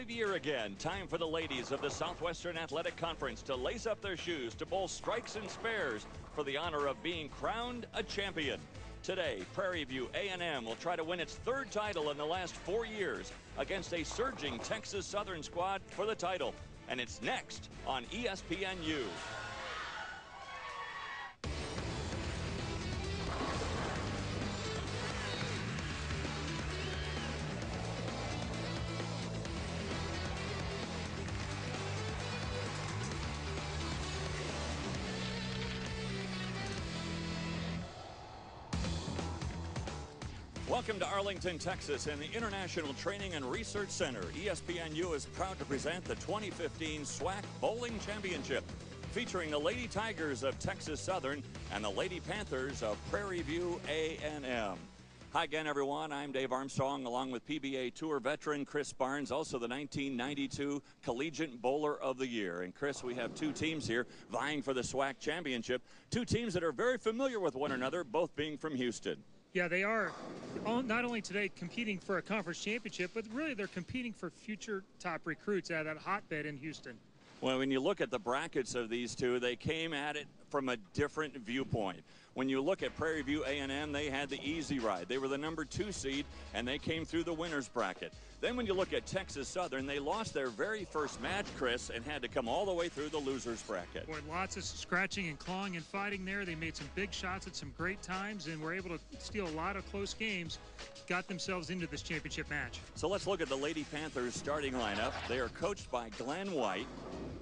of year again. Time for the ladies of the Southwestern Athletic Conference to lace up their shoes to bowl strikes and spares for the honor of being crowned a champion. Today, Prairie View A&M will try to win its third title in the last 4 years against a surging Texas Southern squad for the title. And it's next on ESPNU. Welcome to Arlington, Texas, and the International Training and Research Center. ESPNU is proud to present the 2015 SWAC Bowling Championship, featuring the Lady Tigers of Texas Southern and the Lady Panthers of Prairie View A&M. Hi again, everyone. I'm Dave Armstrong, along with PBA Tour veteran Chris Barnes, also the 1992 Collegiate Bowler of the Year. And Chris, we have two teams here vying for the SWAC Championship, two teams that are very familiar with one another, both being from Houston. Yeah, they are not only today competing for a conference championship, but really they're competing for future top recruits out of that hotbed in Houston. Well, when you look at the brackets of these two, they came at it from a different viewpoint. When you look at Prairie View A&M, they had the easy ride. They were the #2 seed, and they came through the winner's bracket. Then when you look at Texas Southern, they lost their very first match, Chris, and had to come all the way through the loser's bracket. Boy, lots of scratching and clawing and fighting there. They made some big shots at some great times and were able to steal a lot of close games, got themselves into this championship match. So let's look at the Lady Panthers starting lineup. They are coached by Glenn White.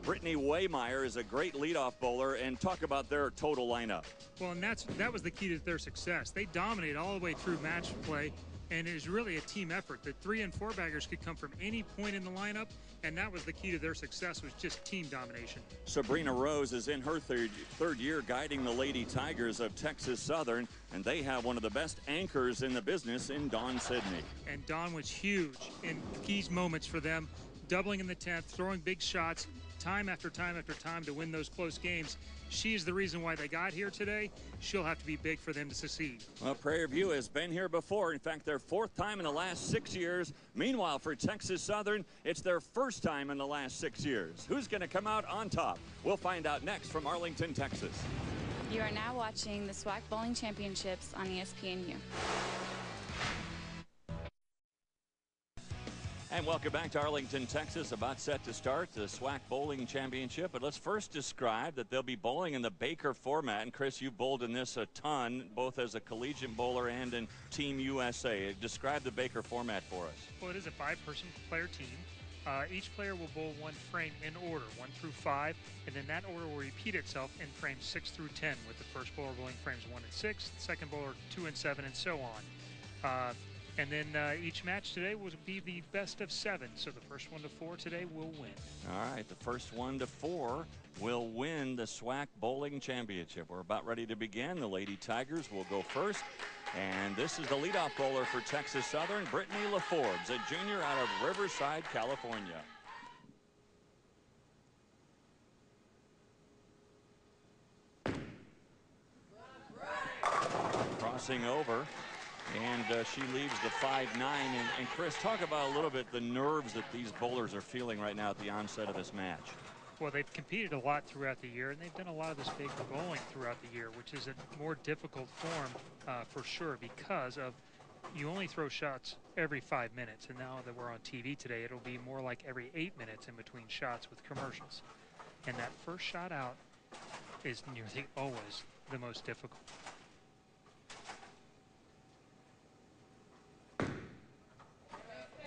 Brittany Waymeyer is a great leadoff bowler, and talk about their total lineup. Well, and that was the key to their success. They dominated all the way through match play, and it is really a team effort. The 3- and 4-baggers could come from any point in the lineup, and that was the key to their success, was just team domination. Sabrina Rose is in her third year guiding the Lady Tigers of Texas Southern, and they have one of the best anchors in the business in Dawn Sidney. And Dawn was huge in key moments for them, doubling in the 10th, throwing big shots, time after time after time to win those close games. She is the reason why they got here today. She'll have to be big for them to succeed. Well, Prairie View has been here before. In fact, their 4th time in the last 6 years. Meanwhile, for Texas Southern, it's their 1st time in the last 6 years. Who's going to come out on top? We'll find out next from Arlington, Texas. You are now watching the SWAC Bowling Championships on ESPNU. And welcome back to Arlington, Texas. About set to start the SWAC Bowling Championship. But let's first describe that they'll be bowling in the Baker format. And Chris, you've bowled in this a ton, both as a collegiate bowler and in Team USA. Describe the Baker format for us. Well, it is a 5-person player team. Each player will bowl one frame in order, 1 through 5, and then that order will repeat itself in frames 6 through 10, with the first bowler bowling frames 1 and 6, the second bowler 2 and 7, and so on. And then each match today will be the best of 7. So the first 1 to 4 today will win. All right, the first 1 to 4 will win the SWAC Bowling Championship. We're about ready to begin. The Lady Tigers will go first. And this is the leadoff bowler for Texas Southern, Brittany LaForbes, a junior out of Riverside, California. Crossing over. And she leaves the 5-9. And Chris, talk about a little bit the nerves that these bowlers are feeling right now at the onset of this match. Well, they've competed a lot throughout the year, and they've done a lot of this big bowling throughout the year, which is a more difficult form for sure, because of you only throw shots every 5 minutes. And now that we're on TV today, it'll be more like every 8 minutes in between shots with commercials. And that first shot out is nearly always the most difficult.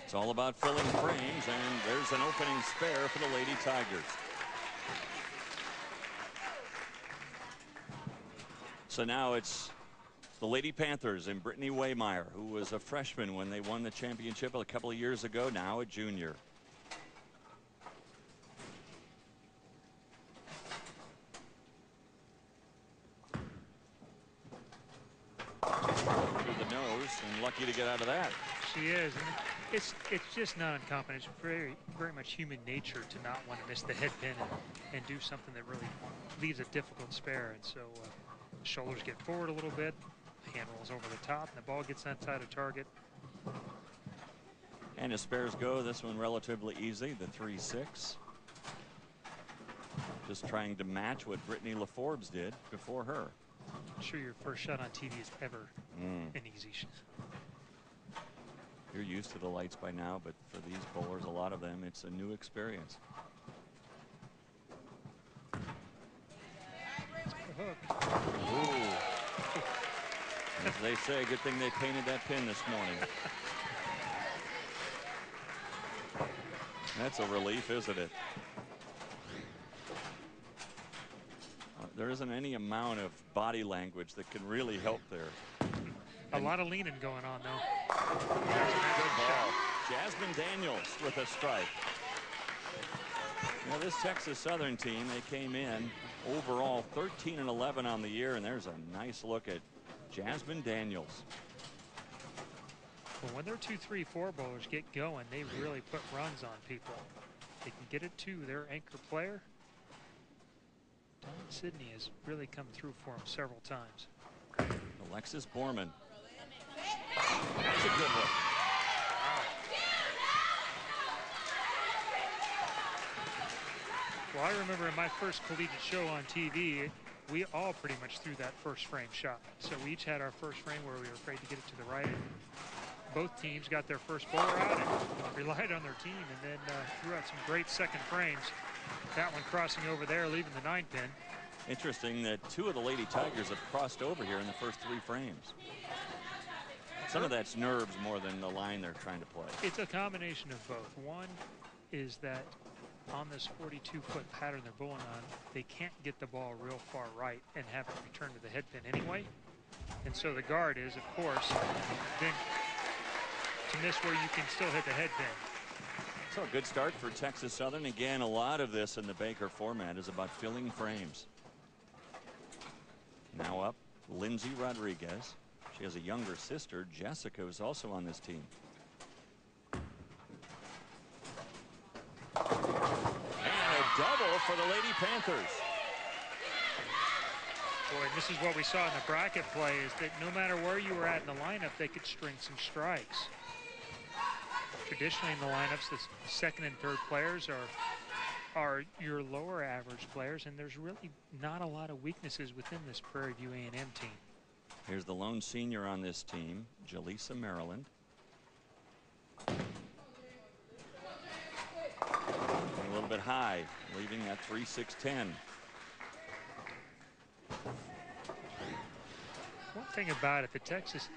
It's all about filling frames, and there's an opening spare for the Lady Tigers. So now it's the Lady Panthers and Brittany Waymeyer, who was a freshman when they won the championship a couple of years ago, now a junior. Through the nose, and lucky to get out of that. She is. And it's just not uncommon. It's very much human nature to not want to miss the head pin and do something that really leaves a difficult spare. And so the shoulders get forward a little bit, the hand rolls over the top, and the ball gets inside a target. And as spares go, this one relatively easy, the 3-6. Just trying to match what Brittany LaForbes did before her. I'm sure your first shot on TV is ever an easy shot. You're used to the lights by now, but for these bowlers, a lot of them, it's a new experience. Ooh. As they say, good thing they painted that pin this morning. That's a relief, isn't it? There isn't any amount of body language that can really help there. A lot of leaning going on, though. Good ball. Jasmine Daniels with a strike. Now, this Texas Southern team, they came in overall 13-11 on the year, and there's a nice look at Jasmine Daniels. Well, when their 2, 3, 4 bowlers get going, they really put runs on people. They can get it to their anchor player. Dawn Sydney has really come through for him several times. Alexis Borman. That's a good one. Well, I remember in my first collegiate show on TV, we all pretty much threw that first frame shot. So we each had our first frame where we were afraid to get it to the right. Both teams got their first bowler out and relied on their team, and then threw out some great second frames. That one crossing over there, leaving the 9-pin. Interesting that 2 of the Lady Tigers have crossed over here in the first 3 frames. Some of that's nerves more than the line they're trying to play. It's a combination of both. One is that on this 42-foot pattern they're bowling on, they can't get the ball real far right and have it return to the head pin anyway. And so the guard is, of course, then to miss where you can still hit the head pin. So a good start for Texas Southern. Again, a lot of this in the Baker format is about filling frames. Now up, Lindsay Rodriguez. She has a younger sister, Jessica, who's also on this team. And a double for the Lady Panthers. Boy, this is what we saw in the bracket play, is that no matter where you were at in the lineup, they could string some strikes. Traditionally in the lineups, the second and third players are your lower average players, and there's really not a lot of weaknesses within this Prairie View A&M team. Here's the lone senior on this team, Jaleesa Maryland. A little bit high, leaving at 3-6-10. One thing about it, the Texas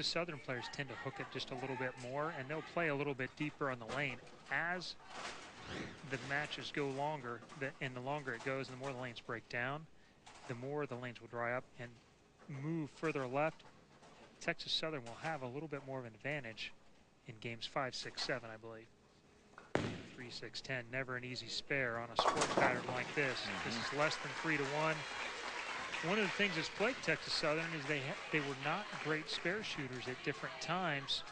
Southern players tend to hook it just a little bit more, and they'll play a little bit deeper on the lane. As the matches go longer, and the longer it goes, and the more the lanes break down, the more the lanes will dry up and move further left. Texas Southern will have a little bit more of an advantage in games 5, 6, 7, I believe. 3, 6, 10, never an easy spare on a score pattern like this. This is less than 3-1. One of the things that's plagued Texas Southern is they were not great spare shooters at different times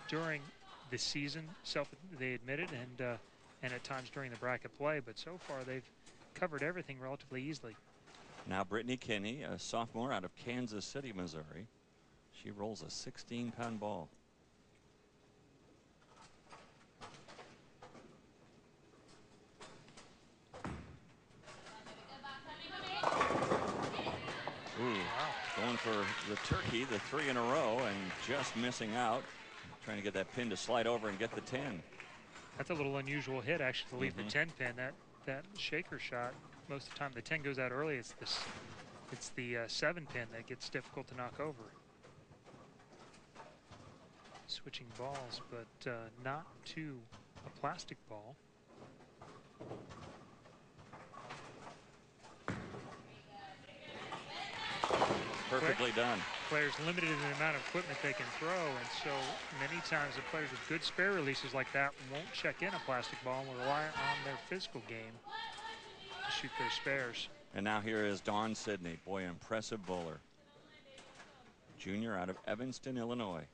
during the season. They admitted, and at times during the bracket play. But so far they've covered everything relatively easily. Now Brittany Kinney, a sophomore out of Kansas City, Missouri. She rolls a 16-pound ball. Ooh, going for the turkey, the 3 in a row, and just missing out. Trying to get that pin to slide over and get the 10. That's a little unusual hit, actually, to leave the 10 pin. That shaker shot, most of the time the 10 goes out early. It's the 7 pin that gets difficult to knock over. Switching balls, but not to a plastic ball. Perfectly done. Players limited in the amount of equipment they can throw, and so many times the players with good spare releases like that won't check in a plastic ball and will rely on their physical game to shoot their spares. And now here is Dawn Sydney. Boy, impressive bowler. Junior out of Evanston, Illinois.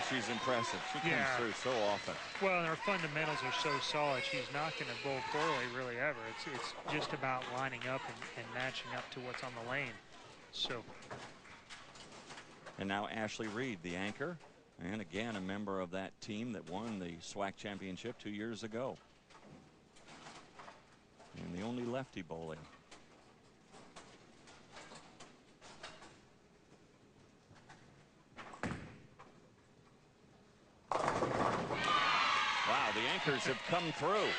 She she's impressive. She comes through so often. Well, and her fundamentals are so solid. She's not going to bowl poorly really ever. It's just about lining up and matching up to what's on the lane. So. And now Ashley Reed, the anchor, and again a member of that team that won the SWAC championship 2 years ago. And the only lefty bowling. Wow, the anchors have come through.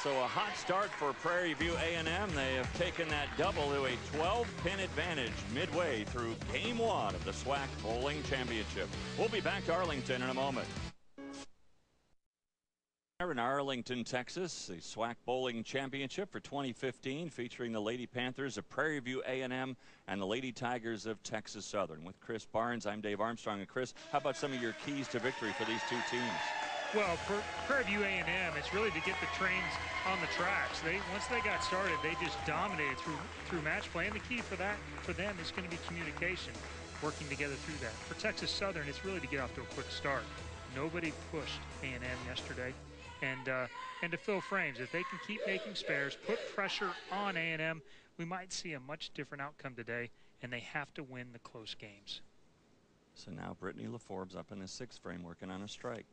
So a hot start for Prairie View A&M. They have taken that double to a 12-pin advantage midway through Game 1 of the SWAC Bowling Championship. We'll be back to Arlington in a moment. In Arlington, Texas, the SWAC Bowling Championship for 2015, featuring the Lady Panthers of Prairie View A&M and the Lady Tigers of Texas Southern. With Chris Barnes, I'm Dave Armstrong. And Chris, how about some of your keys to victory for these two teams? Well, for Prairie View A&M, it's really to get the trains on the tracks. Once they got started, they just dominated through match play. And the key for them is going to be communication, working together through that. For Texas Southern, it's really to get off to a quick start. Nobody pushed A&M yesterday. And to fill frames, if they can keep making spares, put pressure on A&M, we might see a much different outcome today, and they have to win the close games. So now Brittany LaForbes up in the 6th frame working on a strike.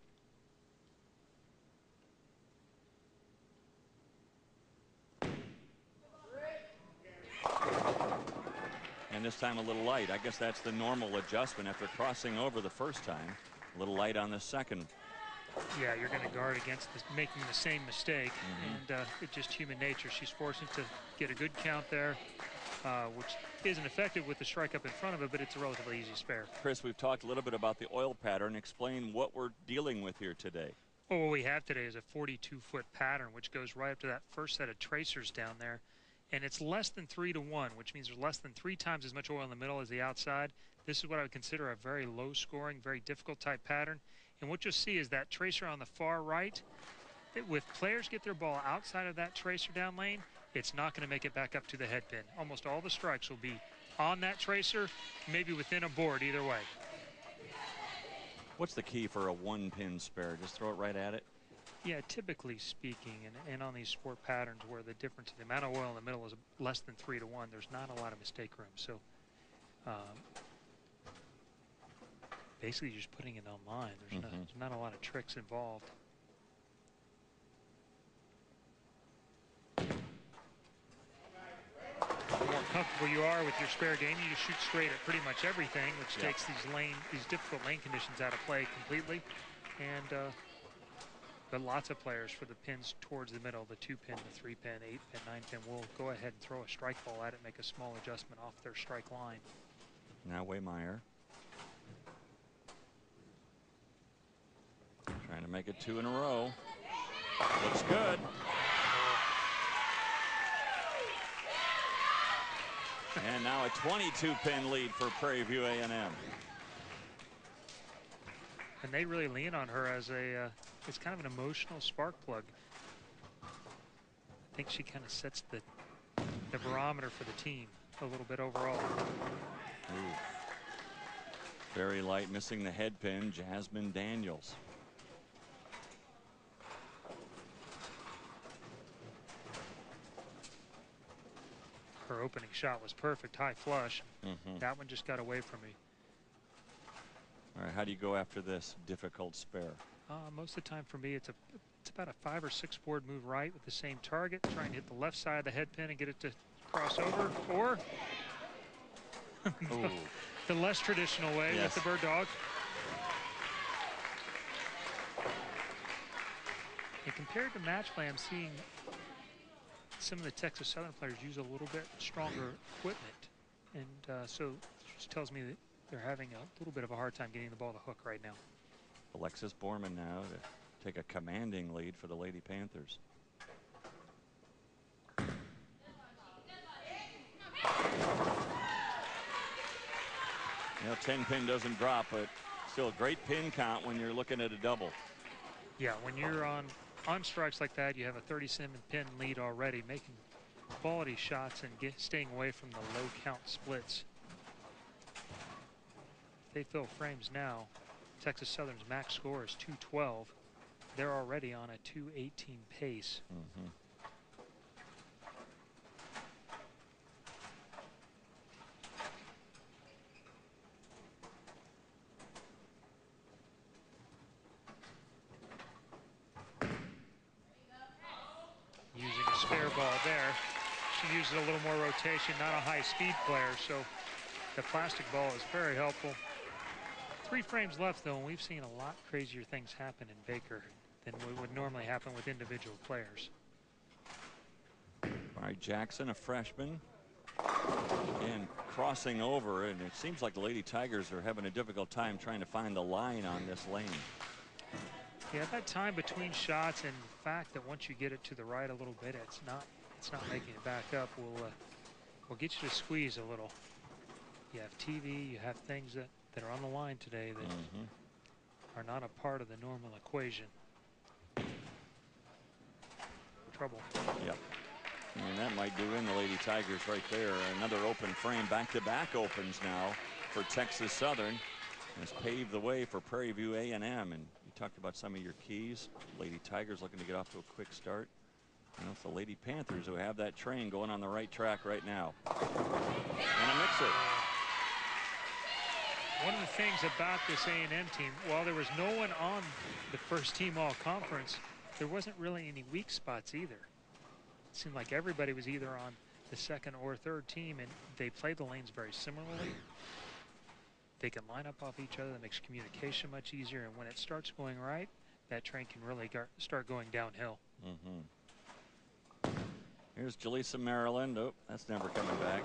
And this time a little light. I guess that's the normal adjustment after crossing over the first time. A little light on the second. Yeah, you're going to guard against making the same mistake, and it's just human nature. She's forcing to get a good count there, which isn't effective with the strike up in front of it, but it's a relatively easy spare. Chris, we've talked a little bit about the oil pattern. Explain what we're dealing with here today. Well, what we have today is a 42-foot pattern, which goes right up to that first set of tracers down there, and it's less than 3 to 1, which means there's less than 3 times as much oil in the middle as the outside. This is what I would consider a very low-scoring, very difficult type pattern. And what you'll see is that tracer on the far right, with players get their ball outside of that tracer down lane, it's not going to make it back up to the head pin. Almost all the strikes will be on that tracer, maybe within a board either way. What's the key for a 1-pin spare? Just throw it right at it? Yeah, typically speaking, and on these sport patterns where the difference in the amount of oil in the middle is less than 3 to 1, there's not a lot of mistake room. So basically just putting it online. There's not a lot of tricks involved. The more comfortable you are with your spare game, you just shoot straight at pretty much everything, which takes these difficult lane conditions out of play completely. And but lots of players for the pins towards the middle, the 2-pin, the 3-pin, 8-pin, 9-pin, will go ahead and throw a strike ball at it, make a small adjustment off their strike line. Now Waymeyer trying to make it 2 in a row. Looks good. And now a 22-pin lead for Prairie View A&M. And they really lean on her as it's kind of an emotional spark plug. I think she kind of sets the barometer for the team a little bit overall. Ooh. Very light, missing the head pin, Jasmine Daniels. Her opening shot was perfect, high flush. That one just got away from me. All right, how do you go after this difficult spare? Most of the time for me, it's about a 5 or 6 board move right with the same target, trying to hit the left side of the head pin and get it to cross over, or the less traditional way with the bird dog. And compared to match play, I'm seeing some of the Texas Southern players use a little bit stronger equipment, and so it tells me that they're having a little bit of a hard time getting the ball to hook right now. Alexis Borman now to take a commanding lead for the Lady Panthers. You know, 10-pin doesn't drop, but still a great pin count when you're looking at a double. Yeah, when you're on strikes like that, you have a 37-pin lead already, making quality shots and staying away from the low count splits. If they fill frames now, Texas Southern's max score is 212. They're already on a 218 pace. Using a spare ball there. She uses a little more rotation, not a high-speed player, so the plastic ball is very helpful. 3 frames left, though, and we've seen a lot crazier things happen in Baker than would normally happen with individual players. All right, Jackson, a freshman, again crossing over, and it seems like the Lady Tigers are having a difficult time trying to find the line on this lane. Yeah, that time between shots and the fact that once you get it to the right a little bit, it's not making it back up. Will get you to squeeze a little. You have TV, you have things that are on the line today that are not a part of the normal equation. Trouble. Yep. And that might do in the Lady Tigers right there. Another open frame. Back-to-back opens now for Texas Southern. Has paved the way for Prairie View A&M. And you talked about some of your keys. Lady Tigers looking to get off to a quick start. And it's the Lady Panthers who have that train going on the right track right now. And a mixer. One of the things about this A&M team, while there was no one on the first team all-conference, there wasn't really any weak spots either. It seemed like everybody was either on the second or third team, and they play the lanes very similarly. They can line up off each other. That makes communication much easier, and when it starts going right, that train can really start going downhill. Here's Jaleesa Maryland. Oh, that's never coming back.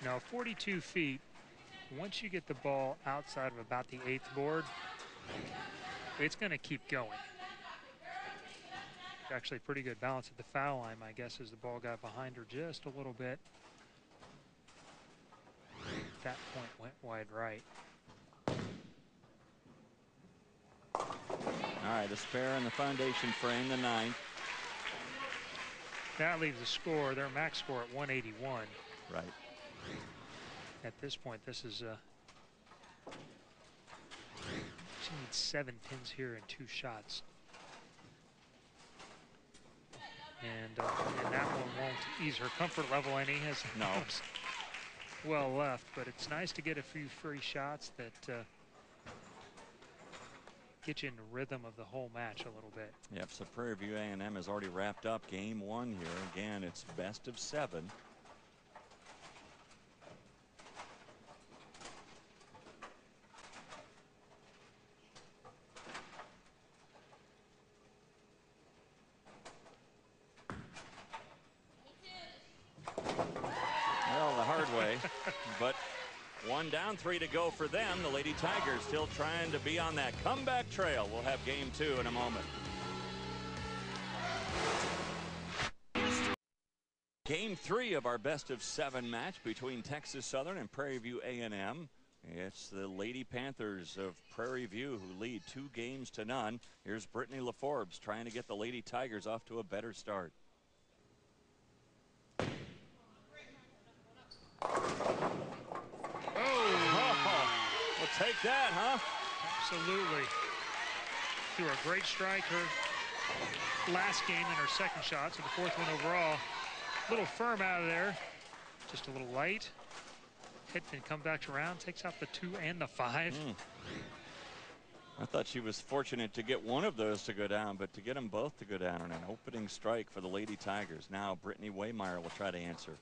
Now, 42 feet, once you get the ball outside of about the 8th board, it's going to keep going. Actually, pretty good balance at the foul line, I guess, as the ball got behind her just a little bit. That point went wide right. All right, a spare in the foundation frame, the 9th. That leaves the score, their max score at 181. Right. At this point, this is she needs 7 pins here and 2 shots. And that one won't ease her comfort level any. Has no. Well left, but it's nice to get a few free shots that get you in the rhythm of the whole match a little bit. Yep, so Prairie View A&M has already wrapped up game 1 here. Again, it's best of 7. Well, the hard way, but 1 down, 3 to go for them. The Lady Tigers still trying to be on that comeback trail. We'll have game 2 in a moment. Game 3 of our best of 7 match between Texas Southern and Prairie View A&M. It's the Lady Panthers of Prairie View who lead 2 games to none. Here's Brittany LaForbes trying to get the Lady Tigers off to a better start. We'll take that, huh? Absolutely. Threw a great strike her last game in her second shot, so the 4th one overall. A little firm out of there, just a little light. Hitman comes back around, takes out the 2 and the 5. I thought she was fortunate to get one of those to go down, but to get them both to go down on an opening strike for the Lady Tigers. Now Brittany Waymeyer will try to answer.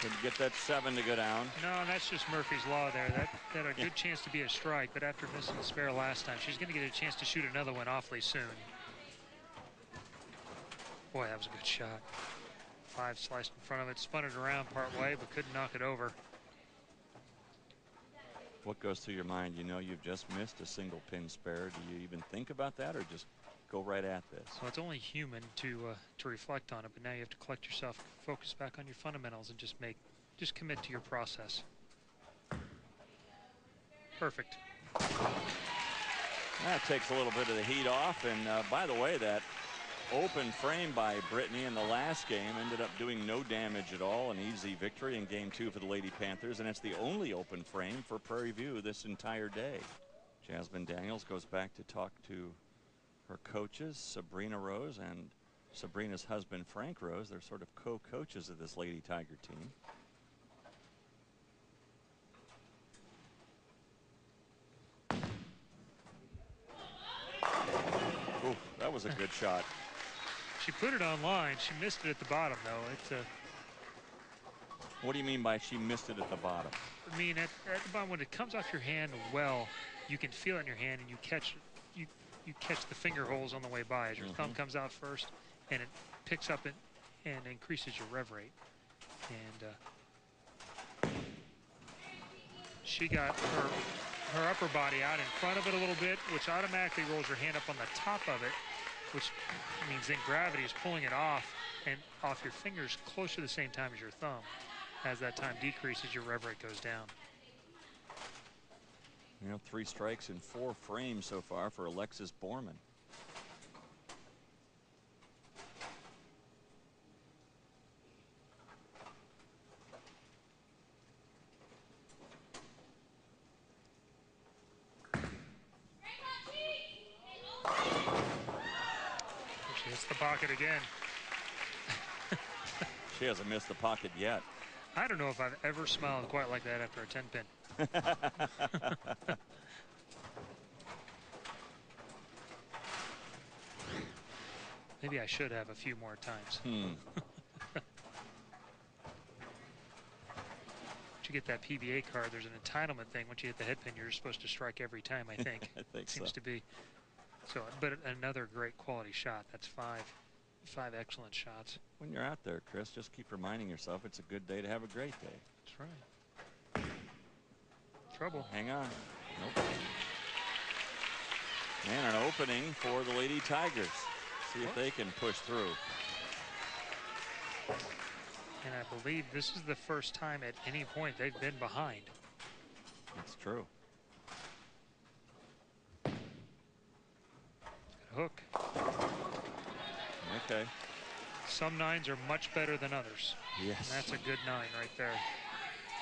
Couldn't get that 7 to go down. No, that's just Murphy's Law there. That had a good chance to be a strike, but after missing the spare last time, she's going to get a chance to shoot another one awfully soon. Boy, that was a good shot. 5 sliced in front of it, spun it around part way, but couldn't knock it over. What goes through your mind? You know you've just missed a single pin spare. Do you even think about that, or just go right at this? Well, it's only human to reflect on it, but now you have to collect yourself, focus back on your fundamentals, and just commit to your process. Perfect. That takes a little bit of the heat off, and by the way, that open frame by Brittany in the last game. Ended up doing no damage at all. An easy victory in game 2 for the Lady Panthers, and it's the only open frame for Prairie View this entire day. Jasmine Daniels goes back to talk to her coaches, Sabrina Rose and Sabrina's husband, Frank Rose. They're sort of co-coaches of this Lady Tiger team. Ooh, that was a good shot. She put it online. She missed it at the bottom, though. It's a. What do you mean by she missed it at the bottom? I mean, at the bottom, when it comes off your hand well, you can feel it in your hand, and you catch the finger holes on the way by as your thumb comes out first, and it picks up and increases your rev rate. And she got her upper body out in front of it a little bit, which automatically rolls your hand up on the top of it, which means then gravity is pulling it off and off your fingers close to the same time as your thumb. As that time decreases, your rev rate goes down. You know, 3 strikes in 4 frames so far for Alexis Borman. She hits the pocket again. She hasn't missed the pocket yet. I don't know if I've ever smiled quite like that after a 10-pin. Maybe I should have a few more times. Once you get that PBA card, there's an entitlement thing. Once you hit the head pin, you're supposed to strike every time, I think. I think Seems so. to be. So, but another great quality shot. That's five excellent shots. When you're out there, Chris, just keep reminding yourself it's a good day to have a great day. That's right. Trouble. Hang on. Nope. And an opening for the Lady Tigers. See if they can push through. And I believe this is the first time at any point they've been behind. That's true. Hook. Okay. Some 9s are much better than others. Yes. And that's a good 9 right there.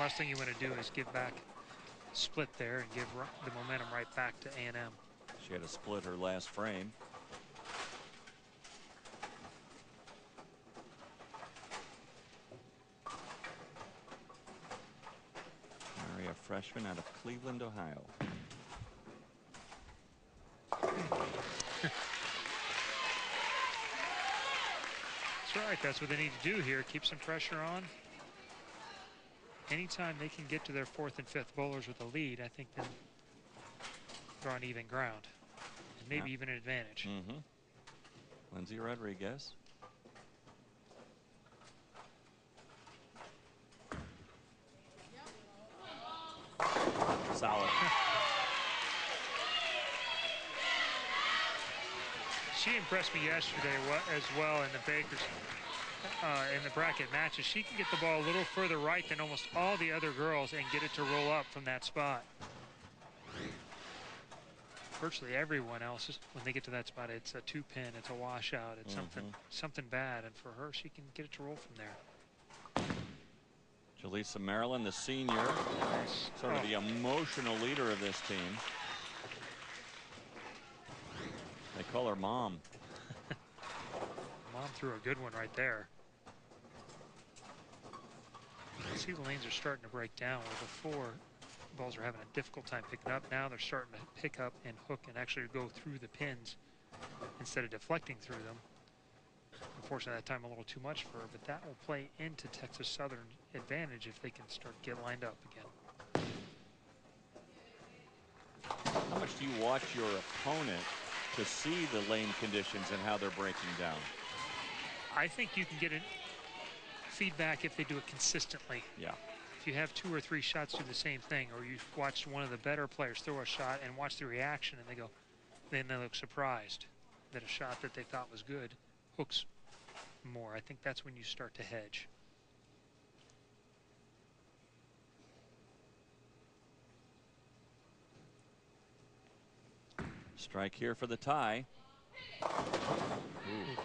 Last thing you want to do is give back, split there, and give the momentum right back to A&M. She had to split her last frame. A freshman out of Cleveland, Ohio. That's right. That's what they need to do here. Keep some pressure on. Anytime they can get to their 4th and 5th bowlers with a lead, I think then they're on even ground. And maybe even an advantage. Lindsay Rodriguez. Solid. She impressed me yesterday as well in the Bakers in the bracket matches. She can get the ball a little further right than almost all the other girls and get it to roll up from that spot. Virtually everyone else, when they get to that spot, it's a 2-pin, it's a washout, it's something bad. And for her, she can get it to roll from there. Jaleesa Maryland, the senior, sort of the emotional leader of this team. They call her Mom. Mom threw a good one right there. You see the lanes are starting to break down where before balls are having a difficult time picking up. Now they're starting to pick up and hook and actually go through the pins instead of deflecting through them. Unfortunately, that time a little too much for her, but that will play into Texas Southern's advantage if they can start to get lined up again. How much do you watch your opponent to see the lane conditions and how they're breaking down? I think you can get feedback if they do it consistently. Yeah. If you have 2 or 3 shots do the same thing, or you watch one of the better players throw a shot and watch the reaction and then they look surprised that a shot that they thought was good hooks more. I think that's when you start to hedge. Strike here for the tie. Ooh.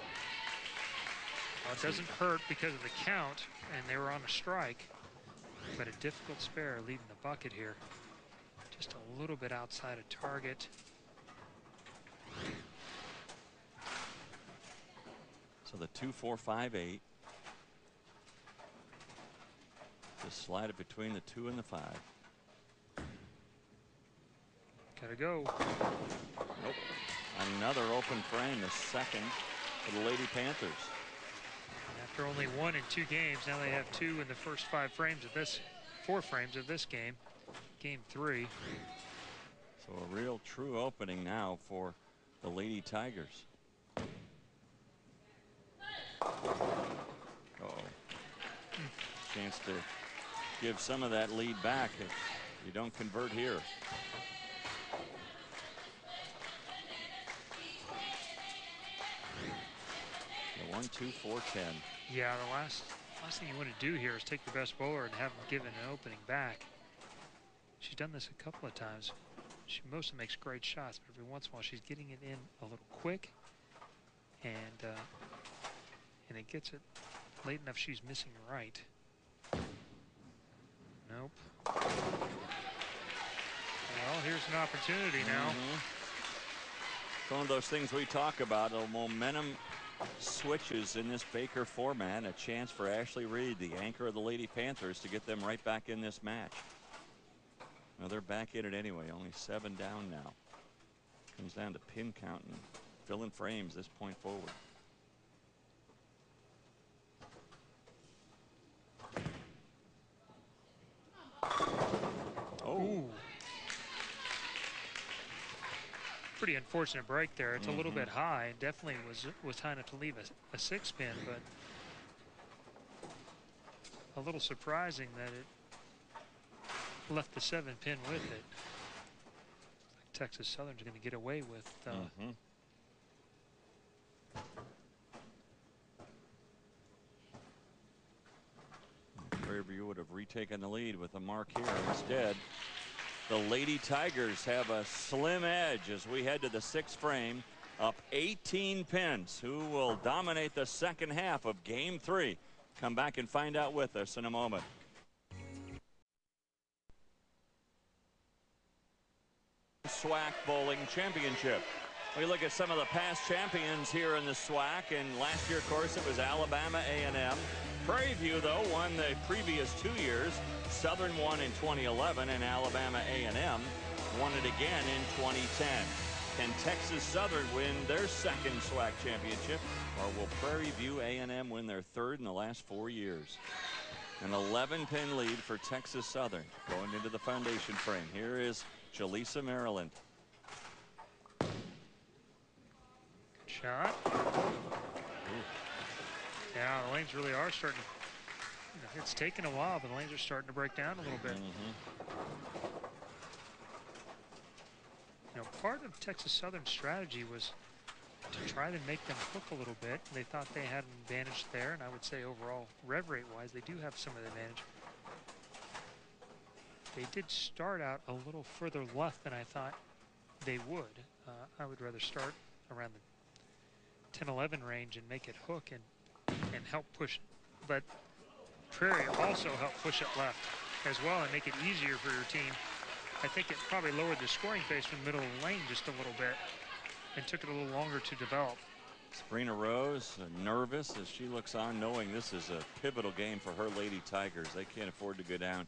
it doesn't hurt because of the count, and they were on a strike, but a difficult spare leaving the bucket here. Just a little bit outside of target. So the 2-4-5-8. Just slide it between the 2 and the 5. Gotta go. Nope. Another open frame, the second for the Lady Panthers. After only 1 in 2 games, now they have 2 in the first 4 frames of this game. Game 3. So a real true opening now for the Lady Tigers. Uh-oh. Chance to give some of that lead back if you don't convert here. The 1-2-4-10. Yeah, the last thing you want to do here is take the best bowler and have him given an opening back. She's done this a couple of times. She mostly makes great shots, but every once in a while she's getting it in a little quick, and it gets it late enough she's missing right. Nope. Well, here's an opportunity now. It's one of those things we talk about, the momentum switches in this Baker format. A chance for Ashley Reed, the anchor of the Lady Panthers, to get them right back in this match. Well, they're back in it anyway, only 7 down now. Comes down to pin count and filling frames this point forward. Oh. Pretty unfortunate break there. It's a little bit high, and definitely was time to leave a 6-pin, but a little surprising that it left the 7-pin with it. Texas Southern's going to get away with Prairie would have retaken the lead with a mark here. Instead, the Lady Tigers have a slim edge as we head to the 6th frame, up 18 pins. Who will dominate the second half of Game 3? Come back and find out with us in a moment. SWAC Bowling Championship. We look at some of the past champions here in the SWAC, and last year, of course, it was Alabama A&M. Prairie View, though, won the previous 2 years. Southern won in 2011, and Alabama A&M won it again in 2010. Can Texas Southern win their second SWAC championship, or will Prairie View A&M win their third in the last 4 years? An 11-pin lead for Texas Southern going into the foundation frame. Here is Jaleesa Maryland. good shot. Yeah, the lanes really are starting to, it's taken a while, but the lanes are starting to break down a little bit. You know, part of Texas Southern's strategy was to try to make them hook a little bit. They thought they had an advantage there, and I would say overall, rev rate wise, they do have some of the advantage. They did start out a little further left than I thought they would. I would rather start around the 10-11 range and make it hook and help push. But Prairie also helped push it left as well and make it easier for your team. I think it probably lowered the scoring pace from the middle of the lane just a little bit and took it a little longer to develop. Sabrina Rose nervous as she looks on, knowing this is a pivotal game for her Lady Tigers. They can't afford to go down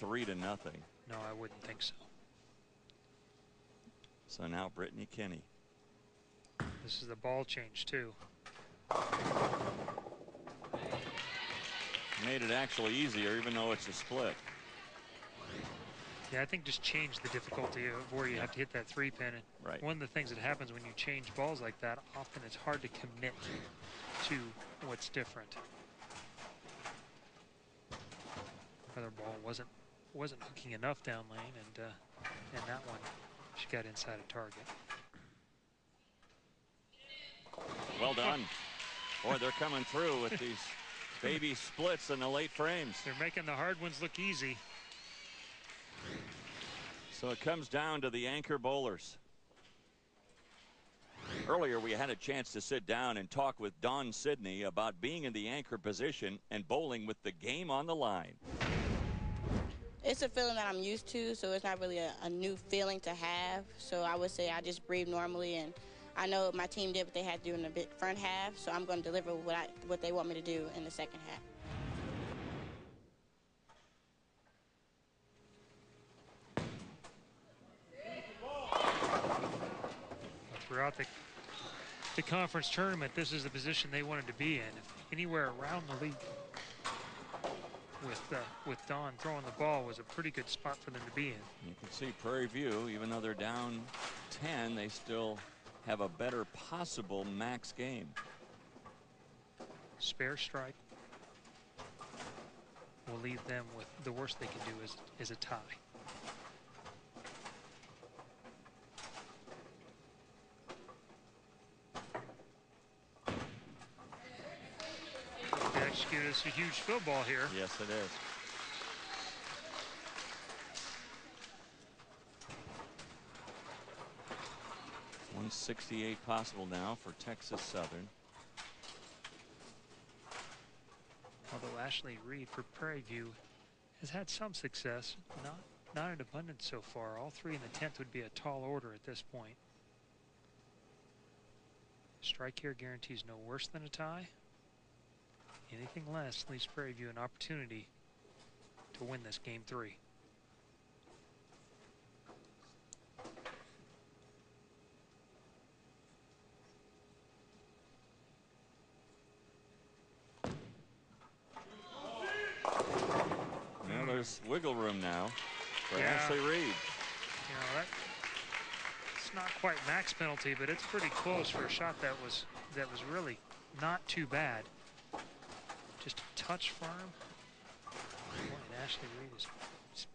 3-0. No, I wouldn't think so. So now Brittany Kinney. This is the ball change too. Made it actually easier, even though it's a split. Yeah, I think just change the difficulty of where you have to hit that 3-pin. Right. One of the things that happens when you change balls like that, often it's hard to commit to what's different. Other ball wasn't hooking enough down lane, and that one she got inside a target. Well done. Boy, they're coming through with these baby splits in the late frames. They're making the hard ones look easy. So it comes down to the anchor bowlers. Earlier, we had a chance to sit down and talk with Dawn Sidney about being in the anchor position and bowling with the game on the line. It's a feeling that I'm used to, so it's not really a new feeling to have. So I would say I just breathe normally, and I know my team did what they had to do in the front half, so I'm going to deliver what they want me to do in the second half. Throughout the conference tournament, this is the position they wanted to be in. Anywhere around the league with Dawn throwing the ball was a pretty good spot for them to be in. You can see Prairie View, even though they're down 10, they still have a better possible max game. Spare strike will leave them with the worst they can do is a tie. Execute is a huge field ball here. Yes, it is. .168 possible now for Texas Southern. Although Ashley Reed for Prairie View has had some success, not in abundance so far. All three in the 10th would be a tall order at this point. Strike here guarantees no worse than a tie. Anything less leaves Prairie View an opportunity to win this game 3. Well, there's wiggle room now for Yeah. Ashley Reed. You know, it's not quite max penalty, but it's pretty close for a shot that was really not too bad. Just a touch firm. Boy, and Ashley Reed is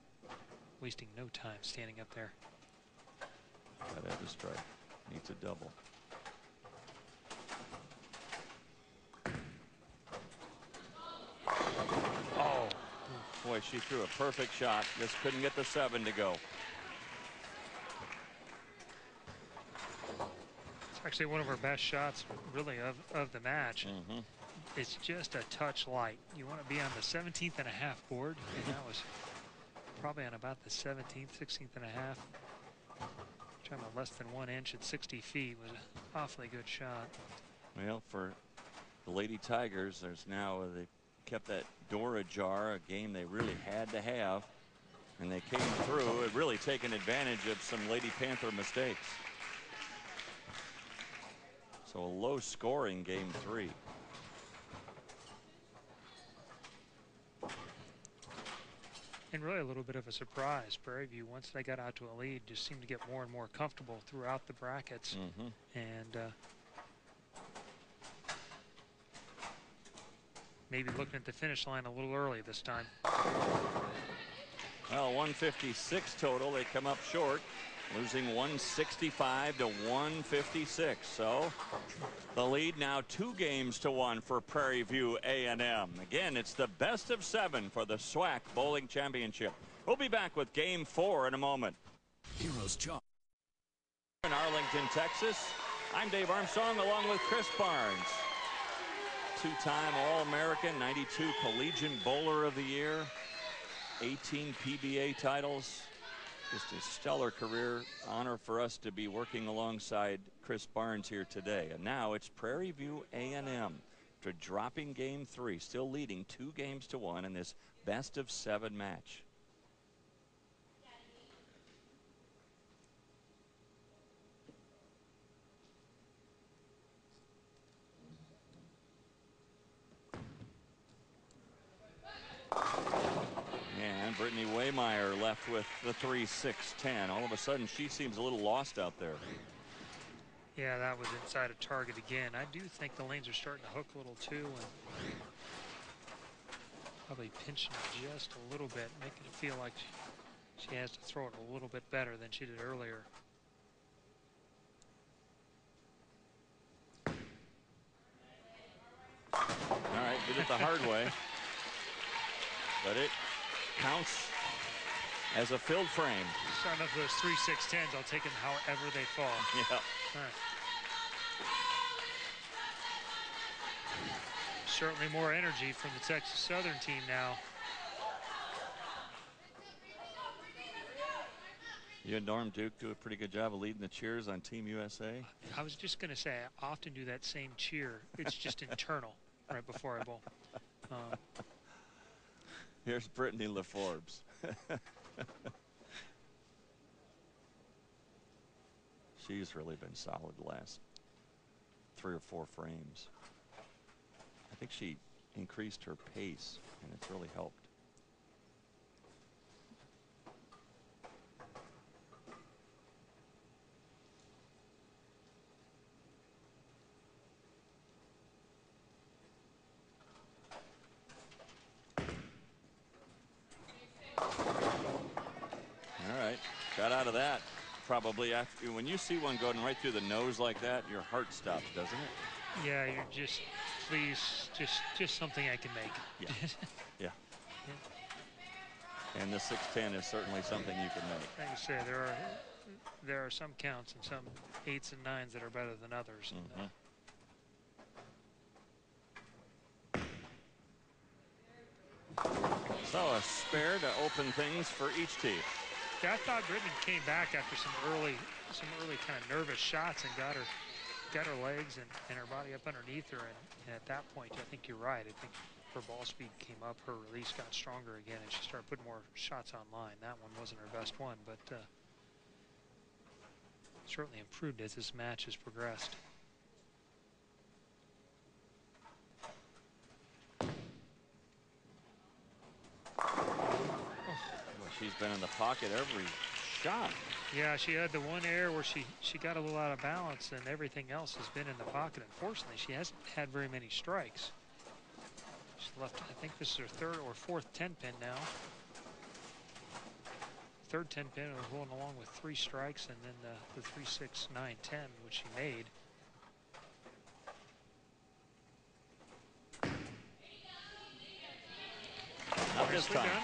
wasting no time standing up there. Gotta have a strike. Needs a double. Oh, boy, she threw a perfect shot. Just couldn't get the 7 to go. It's actually one of her best shots, really, of the match. It's just a touch light. You want to be on the 17th and a half board, and that was probably on about the 17th, 16th and a half. Trying to less than 1 inch at 60 feet was an awfully good shot. Well, for the Lady Tigers, there's now, they kept that door ajar, a game they really had to have, and they came through and really taken advantage of some Lady Panther mistakes. So a low scoring game 3. And really a little bit of a surprise. Prairie View, once they got out to a lead, just seemed to get more and more comfortable throughout the brackets. And maybe looking at the finish line a little early this time. Well, 156 total. They come up short, losing 165 to 156. So the lead now 2 games to 1 for Prairie View A&M. Again, it's the best of 7 for the SWAC Bowling Championship. We'll be back with game 4 in a moment. Heroes Chalk. In Arlington, Texas, I'm Dave Armstrong along with Chris Barnes. 2-time All-American, 92 Collegiate Bowler of the Year, 18 PBA titles. Just a stellar career. Honor for us to be working alongside Chris Barnes here today. And now it's Prairie View A&M after dropping game 3, still leading 2 games to 1 in this best of 7 match. And Brittany Waymeyer left with the 3-6-10. All of a sudden, she seems a little lost out there. Yeah, that was inside of target again. I do think the lanes are starting to hook a little too, and probably pinching it just a little bit, making it feel like she has to throw it a little bit better than she did earlier. All right, did it the hard way. But it counts as a filled frame. Starting up those 3-6-10s, I'll take them however they fall. Yeah. All right. Certainly more energy from the Texas Southern team now. You and Norm Duke do a pretty good job of leading the cheers on Team USA. I was just going to say, I often do that same cheer. It's just internal right before I bowl. Here's Brittany LaForbes. She's really been solid the last 3 or 4 frames. I think she increased her pace, and it's really helped. All right, got out of that. Probably after, when you see one going right through the nose like that, your heart stops, doesn't it? Yeah, you're just, please, just something I can make. Yeah. Yeah. And the 610 is certainly something you can make. Like you say, there are some counts and some 8s and 9s that are better than others. Mm-hmm. So a spare to open things for each team. Yeah, I thought Brittany came back after some early kind of nervous shots and got her legs and her body up underneath her. And at that point, I think you're right. I think her ball speed came up, her release got stronger again, and she started putting more shots online. That one wasn't her best one, but certainly improved as this match has progressed. She's been in the pocket every shot. Yeah, she had the one error where she got a little out of balance, and everything else has been in the pocket. Unfortunately, she hasn't had very many strikes. She's left, I think this is her 3rd or 4th 10-pin now. 3rd 10-pin was going along with 3 strikes, and then the 3, 6, 9, 10, which she made. Not this time. Done.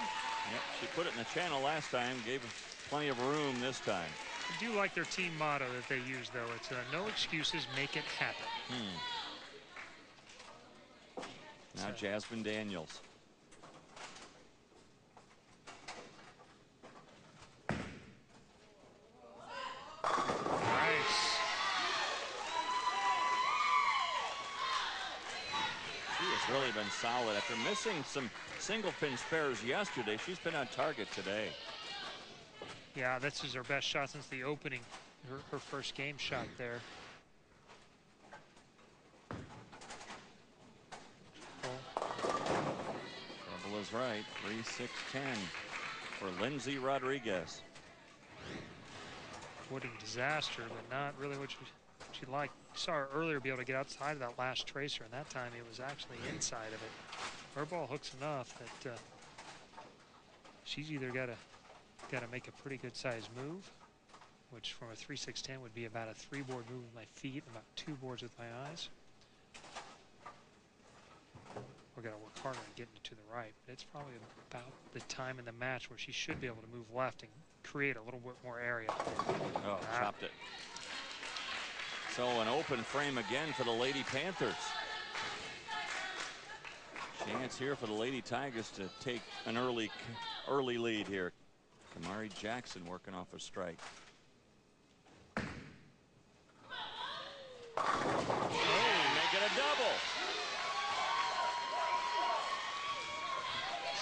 Yep, she put it in the channel last time, gave plenty of room this time. I do like their team motto that they use, though. It's no excuses, make it happen. Now Jasmine Daniels. Nice. She has really been solid. After missing some single pin spares yesterday, she's been on target today. Yeah, this is her best shot since the opening, her first game shot there. Trouble is right. 3-6-10 for Lindsay Rodriguez. Footing disaster, but not really what she liked. Saw her earlier be able to get outside of that last tracer, and that time it was actually inside of it. Her ball hooks enough that she's either got to make a pretty good size move, which from a 3-6-10 would be about a 3-board move with my feet and about 2 boards with my eyes. We're going to work harder on getting it to the right, but it's probably about the time in the match where she should be able to move left and create a little bit more area. Oh, chopped it. So an open frame again for the Lady Panthers. Chance here for the Lady Tigers to take an early lead here. Kamari Jackson working off a strike. Oh, make it a double.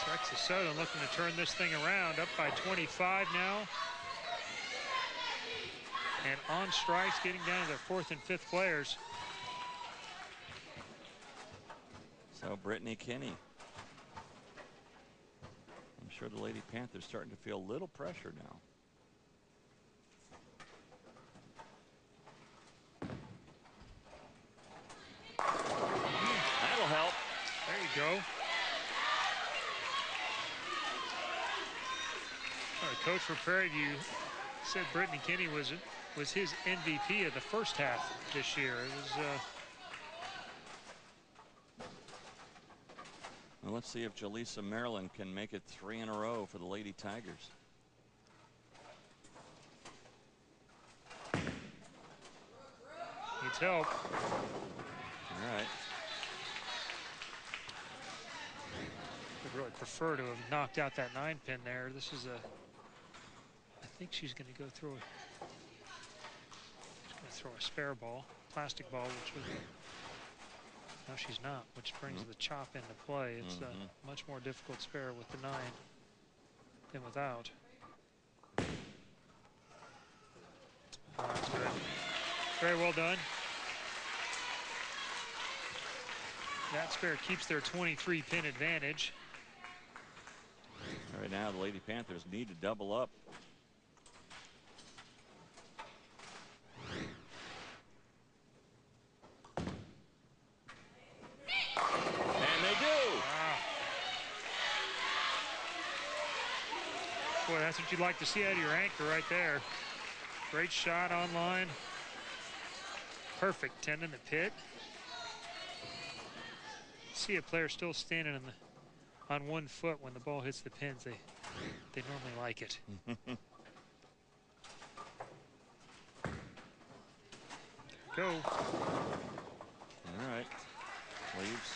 Texas Southern looking to turn this thing around, up by 25 now. And on strikes, getting down to their 4th and 5th players. So Brittany Kinney. I'm sure the Lady Panthers starting to feel a little pressure now. That'll help. There you go. Coach for Prairie View said Brittany Kinney was his MVP of the first half this year. It was. Well, let's see if Jaleesa Maryland can make it 3 in a row for the Lady Tigers. Needs help. All right. I'd really prefer to have knocked out that 9-pin there. This is a, I think she's going to go through a spare ball, plastic ball, which would, no, she's not, which brings the chop into play. It's a much more difficult spare with the 9 than without. Oh, that's good. Very well done. That spare keeps their 23-pin advantage. Right now, the Lady Panthers need to double up. And they do. Wow. Boy, that's what you'd like to see out of your anchor right there. Great shot on line. Perfect 10 in the pit. See a player still standing on 1 foot when the ball hits the pins. They normally like it. Go. All right. Leaves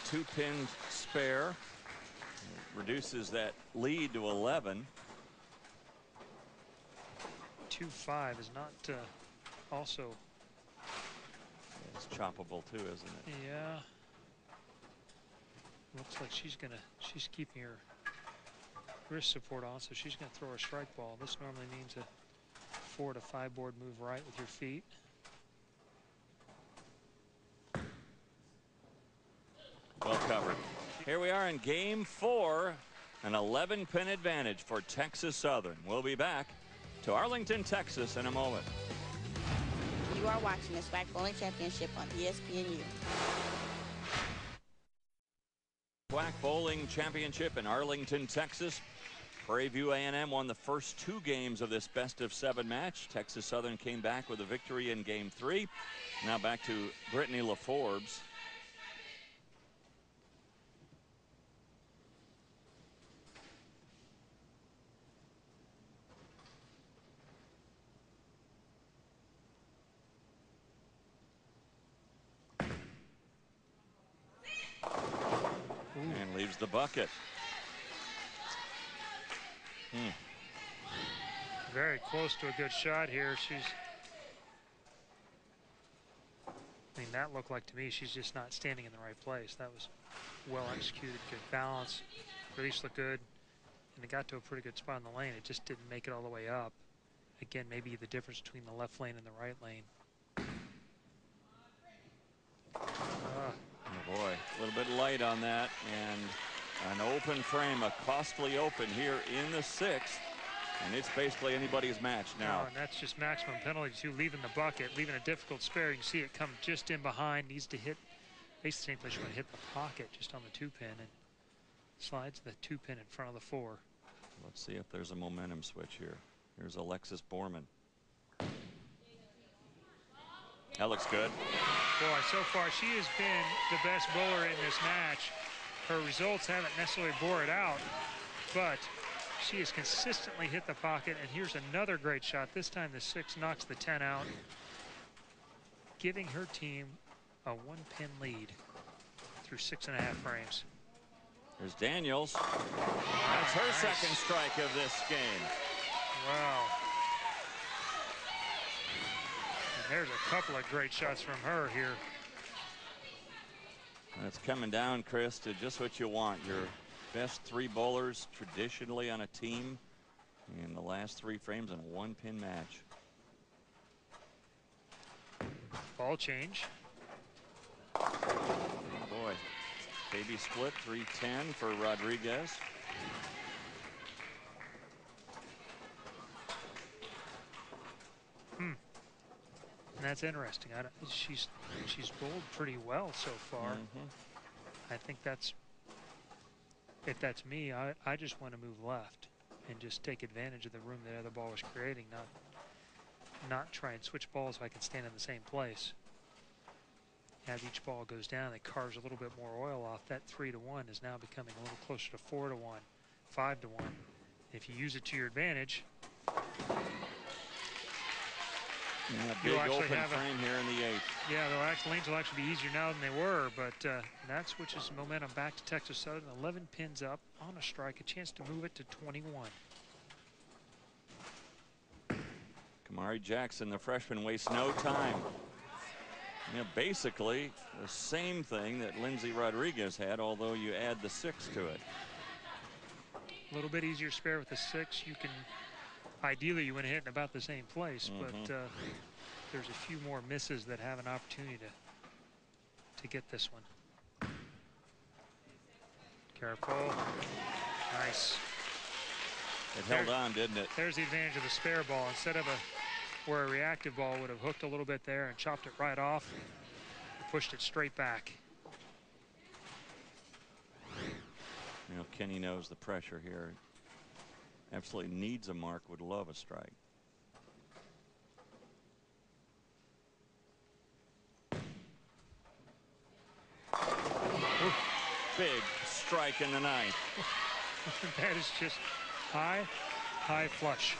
2-pin spare. Reduces that lead to 11. 2-5 is not also. It's choppable too, isn't it? Yeah. Looks like she's keeping her wrist support on, so she's gonna throw a strike ball. This normally means a 4 to 5 board move right with your feet. Well covered. Here we are in game 4, an 11-pin advantage for Texas Southern. We'll be back to Arlington, Texas in a moment. You are watching the SWAC Bowling Championship on ESPNU. SWAC Bowling Championship in Arlington, Texas. Prairie View A&M won the first 2 games of this best-of-7 match. Texas Southern came back with a victory in game 3. Now back to Brittany LaForbes. And leaves the bucket. Very close to a good shot here. I mean, that looked like to me she's just not standing in the right place. That was well executed, good balance. Release looked good, and it got to a pretty good spot in the lane. It just didn't make it all the way up. Again, maybe the difference between the left lane and the right lane. Oh boy, a little bit light on that, and an open frame, a costly open here in the 6th, and it's basically anybody's match now. And that's just maximum penalty too, leaving the bucket, leaving a difficult spare. You can see it come just in behind, needs to hit basically the same place you want to hit the pocket, just on the 2-pin, and slides the 2-pin in front of the 4. Let's see if there's a momentum switch here. Here's Alexis Borman. That looks good. Boy, so far she has been the best bowler in this match. Her results haven't necessarily bore it out, but she has consistently hit the pocket. And here's another great shot. This time the 6 knocks the 10 out, giving her team a 1-pin lead through 6.5 frames. There's Daniels. That's her second strike of this game. Wow. And there's a couple of great shots from her here. It's coming down, Chris, to just what you want. Your best 3 bowlers traditionally on a team in the last 3 frames in a 1-pin match. Ball change. Oh boy. KB split 3-10 for Rodriguez. And that's interesting. She's bowled pretty well so far. I think that's, if that's me, I just want to move left and just take advantage of the room that other ball was creating, not try and switch balls if I can stand in the same place. As each ball goes down, it carves a little bit more oil off. That 3-1 is now becoming a little closer to 4-1, 5-1. If you use it to your advantage. Yeah, big open frame here in the 8th. Yeah, lanes will actually be easier now than they were, but that switches momentum back to Texas Southern. 11 pins up on a strike, a chance to move it to 21. Kamari Jackson, the freshman, wastes no time. You know, basically the same thing that Lindsay Rodriguez had, although you add the 6 to it. A little bit easier spare with the 6. You can, ideally, you want to hit in about the same place, but there's a few more misses that have an opportunity to get this one. Careful. Nice. It held on, didn't it? There's the advantage of the spare ball. Instead of where a reactive ball would have hooked a little bit there and chopped it right off, pushed it straight back. You know, Kenny knows the pressure here. Absolutely needs a mark, would love a strike. Ooh. Big strike in the 9th. That is just high flush.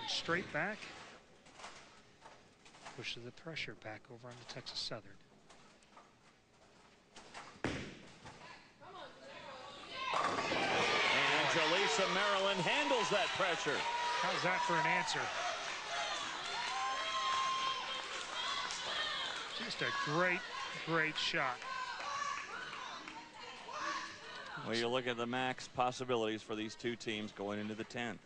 Straight back. Pushes the pressure back over on the Texas Southern. And Jaleesa Maryland handles that pressure. How's that for an answer? Just a great shot. Well, you look at the max possibilities for these two teams going into the 10th.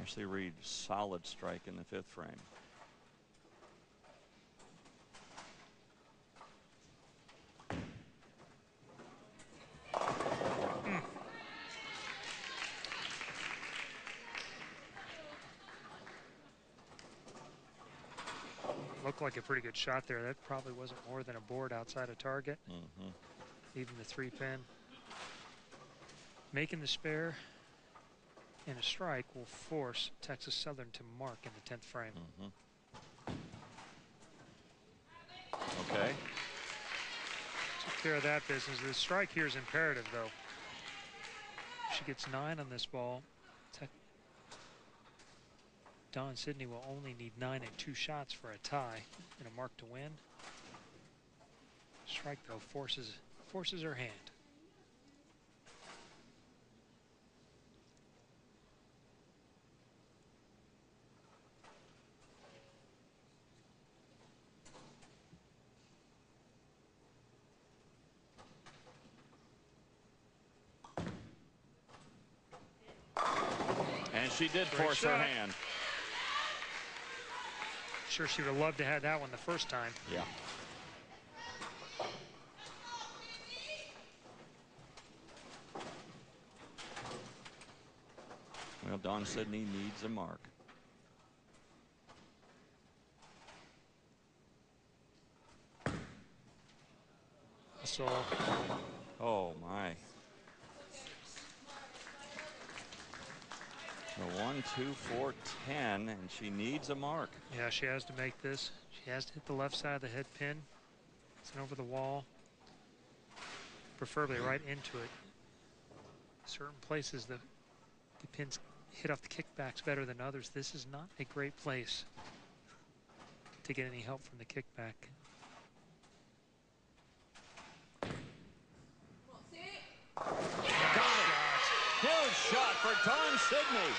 Ashley Reed, solid strike in the 5th frame. Looked like a pretty good shot there. That probably wasn't more than a board outside of target. Even the 3-pin. Making the spare and a strike will force Texas Southern to mark in the 10th frame. Okay. Took care of that business. The strike here is imperative, though. If she gets 9 on this ball, Dawn Sydney will only need 9 and 2 shots for a tie and a mark to win. Strike, though, forces her hand. And she did force her hand. Sure, she would have loved to have that one the first time. Yeah. Well, Dawn Sydney needs a mark. So, oh my. The 1, 2, 4, 10, and she needs a mark. Yeah, she has to make this. She has to hit the left side of the head pin. It's over the wall, preferably right into it. Certain places the pins hit off the kickbacks better than others. This is not a great place to get any help from the kickback. Got it. Huge shot for Dawn Sydney.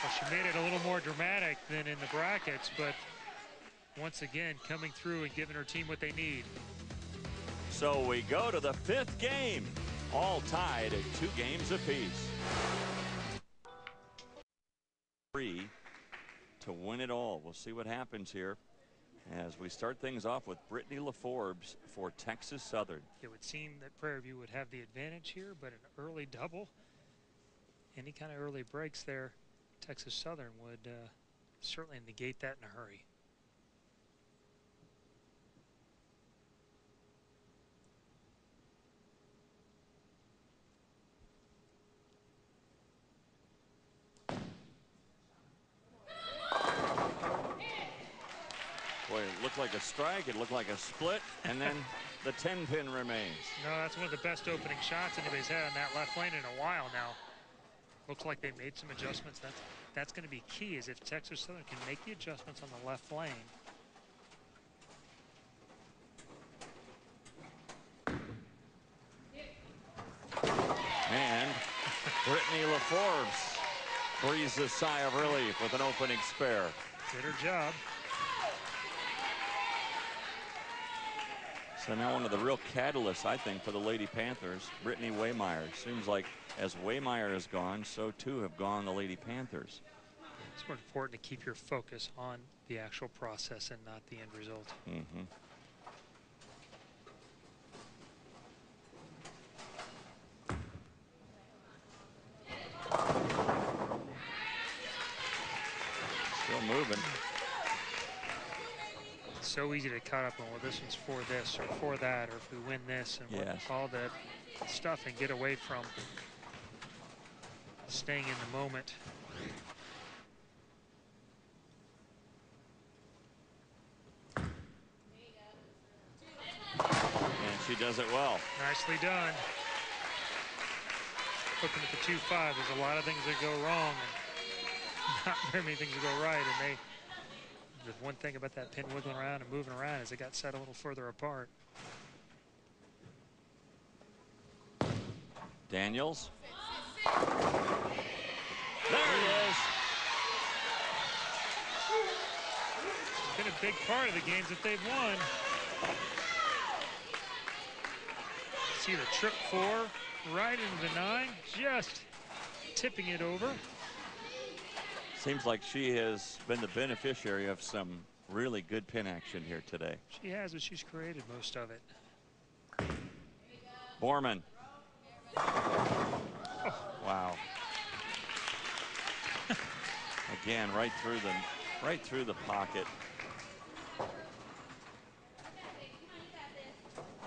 Well, she made it a little more dramatic than in the brackets, but once again coming through and giving her team what they need. So we go to the 5th game, all tied at 2 games apiece. 3 to win it all. We'll see what happens here as we start things off with Brittany LaForbes for Texas Southern. It would seem that Prairie View would have the advantage here, but an early double, any kind of early breaks there, Texas Southern would certainly negate that in a hurry. Boy, it looked looked like a strike, it looked like a split, and then the 10-pin remains. No, that's one of the best opening shots anybody's had in that left lane in a while now. Looks like they made some adjustments. That's going to be key, is if Texas Southern can make the adjustments on the left lane. And Brittany LaForbes breathes a sigh of relief with an opening spare. Did her job. So now one of the real catalysts, I think, for the Lady Panthers, Brittany Waymeyer. Seems like as Waymeyer is gone, so too have gone the Lady Panthers. It's more important to keep your focus on the actual process and not the end result. Mm-hmm. Still moving. It's so easy to cut up on, well, this one's for this or for that, or if we win this, and Yes. all that stuff, and get away from staying in the moment. And she does it well. Nicely done. Looking at the 2-5, there's a lot of things that go wrong and not very many things that go right. And the one thing about that pin wiggling around and moving around is it got set a little further apart. Daniels. There it is. It's been a big part of the games that they've won. See the trip 4 right into the 9, just tipping it over. Seems like she has been the beneficiary of some really good pin action here today. She has, but she's created most of it. Borman. Oh. Wow. Again, right through the pocket.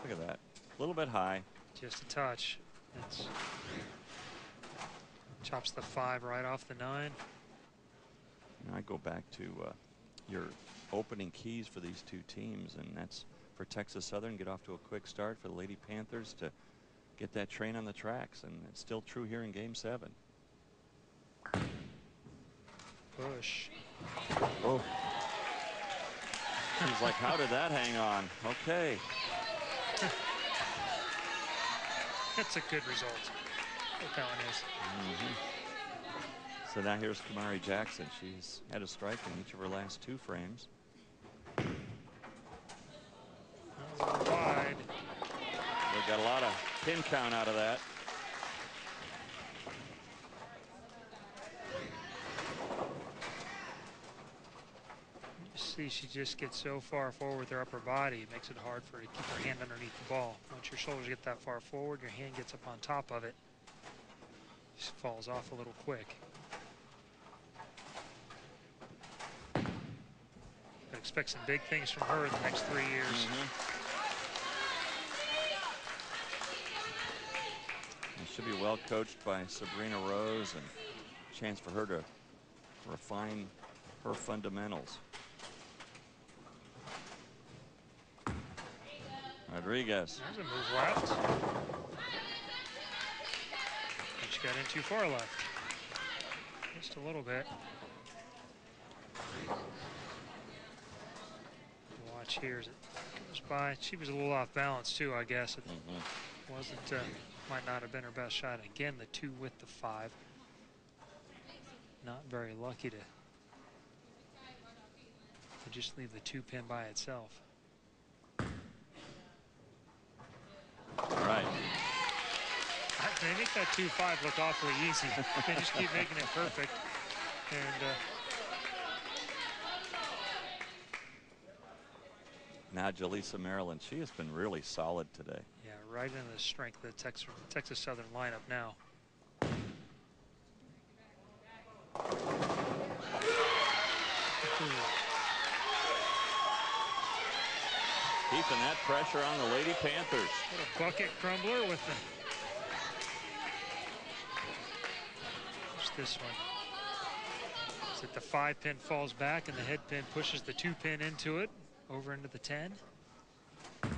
Look at that. A little bit high. Just a touch. It's chops the 5 right off the 9. I go back to your opening keys for these two teams, and that's for Texas Southern, get off to a quick start, for the Lady Panthers to get that train on the tracks, and it's still true here in Game 7. Push. Oh. She's like, how did that hang on? Okay. That's a good result. What that one is. Mm-hmm. So now here's Kamari Jackson. She's had a strike in each of her last 2 frames. Wide. We've got a lot of pin count out of that. You see, she just gets so far forward with her upper body, it makes it hard for her to keep her hand underneath the ball. Once your shoulders get that far forward, your hand gets up on top of it. Just falls off a little quick. But expect some big things from her in the next 3 years. Mm-hmm. Should be well coached by Sabrina Rose, and a chance for her to refine her fundamentals. Rodriguez. There's a move left. And she got in too far left. Just a little bit. Watch here as it goes by. She was a little off balance too, I guess. It wasn't, might not have been her best shot. Again, the 2 with the 5. Not very lucky to just leave the 2 pin by itself. All right. They make that 2-5 look awfully easy. They just keep making it perfect. And now Jaleesa Maryland, she has been really solid today. yeah, right into the strength of the Texas Southern lineup now. Keeping that pressure on the Lady Panthers. What a bucket crumbler with the... Watch this one. It's that the 5 pin falls back and the head pin pushes the 2 pin into it. over into the 10. And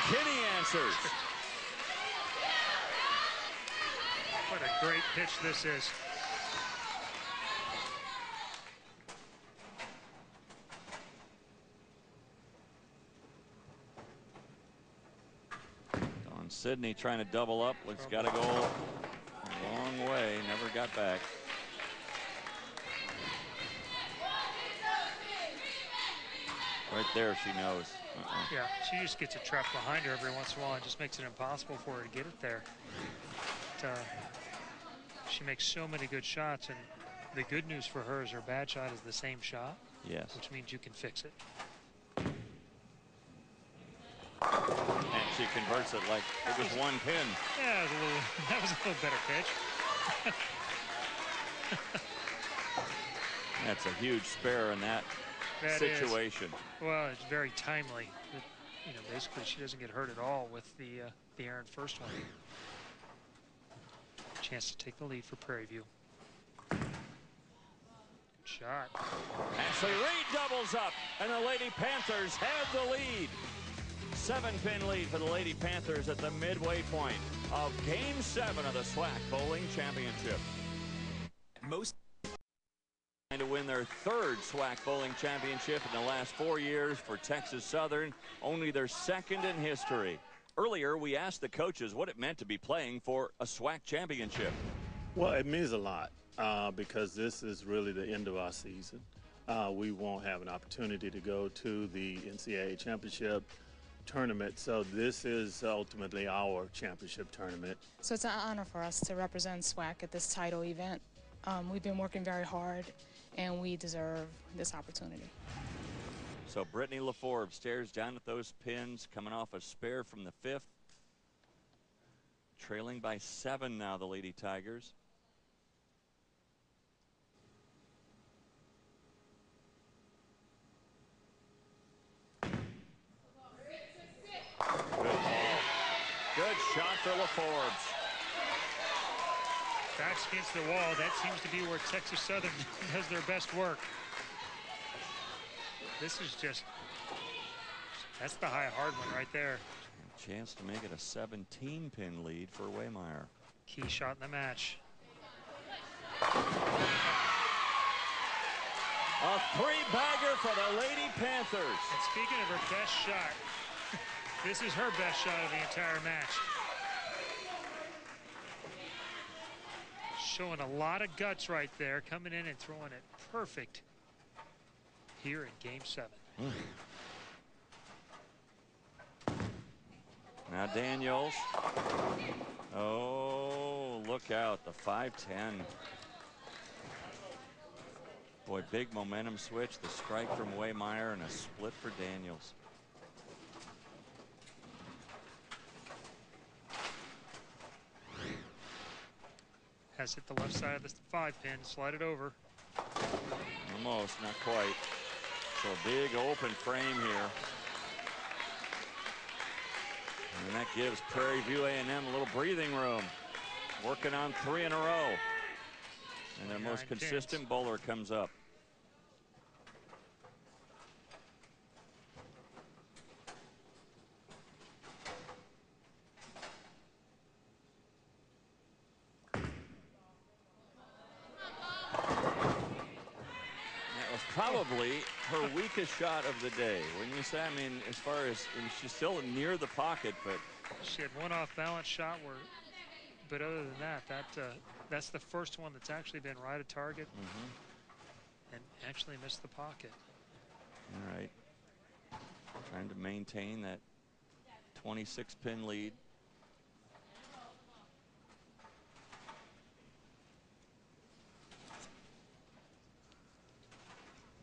Kinney answers. What a great pitch this is. Don Sidney trying to double up. It's got to go a long way. Never got back. Right there, she knows. Yeah, she just gets a trap behind her every once in a while and just makes it impossible for her to get it there. But, she makes so many good shots, and the good news for her is her bad shot is the same shot. Yes. Which means you can fix it. And she converts it like it was one pin. Yeah, that was a little better pitch. That's a huge spare in that situation. Well, it's very timely. You know, basically she doesn't get hurt at all with the errant first one. Chance to take the lead for Prairie View. Good shot. Ashley Reed doubles up, and the Lady Panthers have the lead. 7-pin lead for the Lady Panthers at the midway point of Game 7 of the SWAC Bowling Championship. Most to win their 3rd SWAC Bowling Championship in the last 4 years for Texas Southern, only their 2nd in history. Earlier, we asked the coaches what it meant to be playing for a SWAC championship. Well, it means a lot because this is really the end of our season. We won't have an opportunity to go to the NCAA championship tournament, so this is ultimately our championship tournament. So it's an honor for us to represent SWAC at this title event. We've been working very hard, and we deserve this opportunity. So Brittany LaForbe stares down at those pins, coming off a spare from the 5th. Trailing by 7 now, the Lady Tigers. Good ball. Good shot for LaForbe. Backs against the wall. That seems to be where Texas Southern does their best work. This is just, that's the high hard one right there. A chance to make it a 17-pin lead for Waymire. Key shot in the match. A 3-bagger for the Lady Panthers. And speaking of her best shot, this is her best shot of the entire match. Showing a lot of guts right there, coming in and throwing it perfect here in Game 7. Now Daniels. Oh, look out, the 5-10. Boy, big momentum switch, the strike from Waymire and a split for Daniels. Has hit the left side of the 5-pin, slide it over. Almost, not quite. So a big open frame here. And that gives Prairie View A&M a little breathing room. Working on 3 in a row. And their most consistent bowler comes up. Probably her weakest shot of the day, wouldn't you say? I mean, as far as she's still near the pocket, but she had one off-balance shot but other than that, that's the first one that's actually been right at target and actually missed the pocket. All right, trying to maintain that 26-pin lead.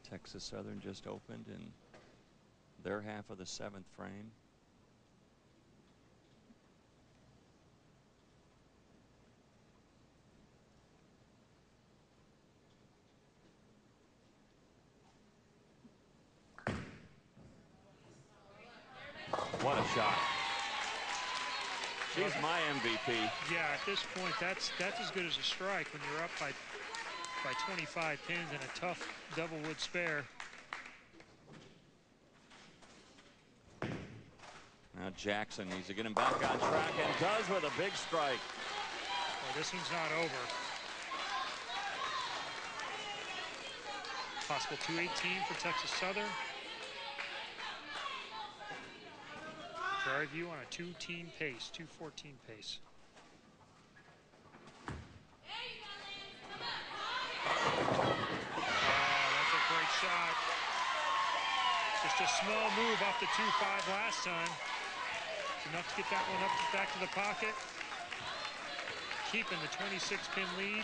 Texas Southern just opened in their half of the 7th frame. What a shot. She's my MVP. Yeah, at this point, that's as good as a strike when you're up by by 25 pins and a tough double wood spare. Now Jackson needs to get him back on track, and does with a big strike. Well, this one's not over. Possible 218 for Texas Southern. Prairie View on a 2-team pace, 2-14 pace. That's a great shot. Just a small move off the 2-5 last time. It's enough to get that one up back to the pocket. Keeping the 26-pin lead.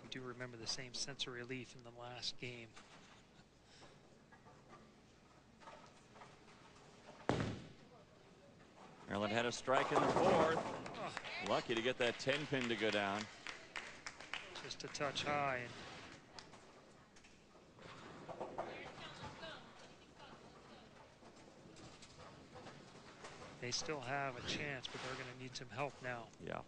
We do remember the same sense of relief in the last game. Maryland had a strike in the fourth. Lucky to get that 10-pin to go down. Just a touch high. They still have a chance, but they're going to need some help now. Yeah.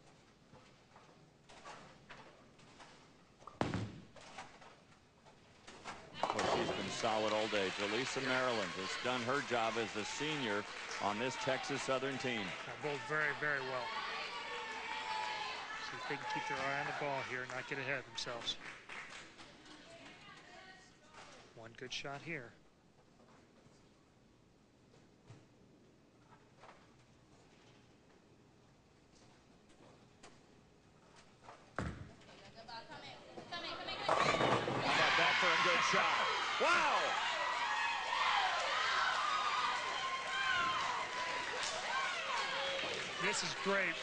Well, she's been solid all day. Jaleesa Maryland has done her job as the senior on this Texas Southern team. Bowled very, very well. See if they can keep their eye on the ball here and not get ahead of themselves. One good shot here. How about that for a good shot? Wow! This is great.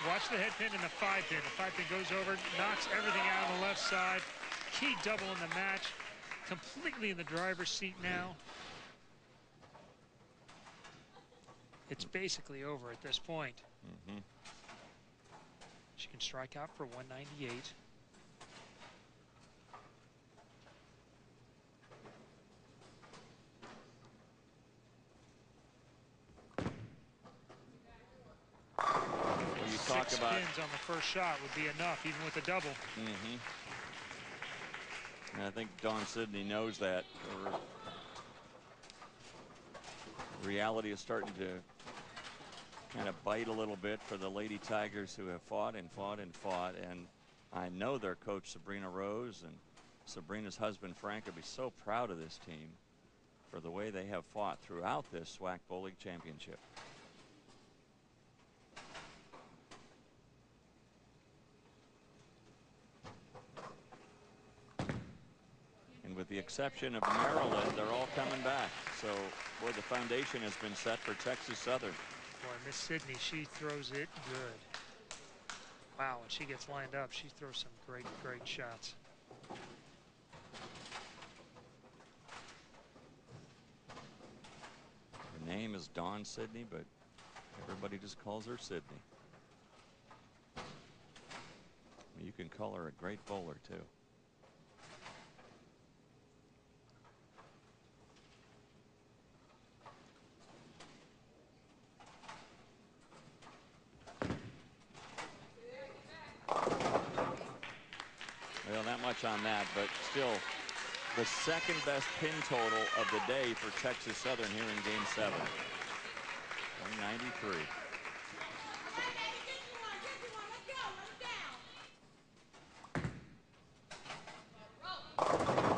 Watch the head pin and the 5-pin. The 5-pin goes over, knocks everything out on the left side. Key double in the match. Completely in the driver's seat now. It's basically over at this point. She can strike out for 198. Talk Six about spins on the first shot would be enough, even with a double. And I think Dawn Sidney knows that. Reality is starting to kind of bite a little bit for the Lady Tigers, who have fought and fought and fought. And I know their coach, Sabrina Rose, and Sabrina's husband, Frank, will be so proud of this team for the way they have fought throughout this SWAC Bowling Championship. With the exception of Maryland, they're all coming back. So, boy, the foundation has been set for Texas Southern. Boy, Miss Sidney, she throws it good. Wow, when she gets lined up, she throws some great, great shots. Her name is Dawn Sidney, but everybody just calls her Sidney. You can call her a great bowler, too. Well, not much on that, but still the second best pin total of the day for Texas Southern here in Game 7. 193.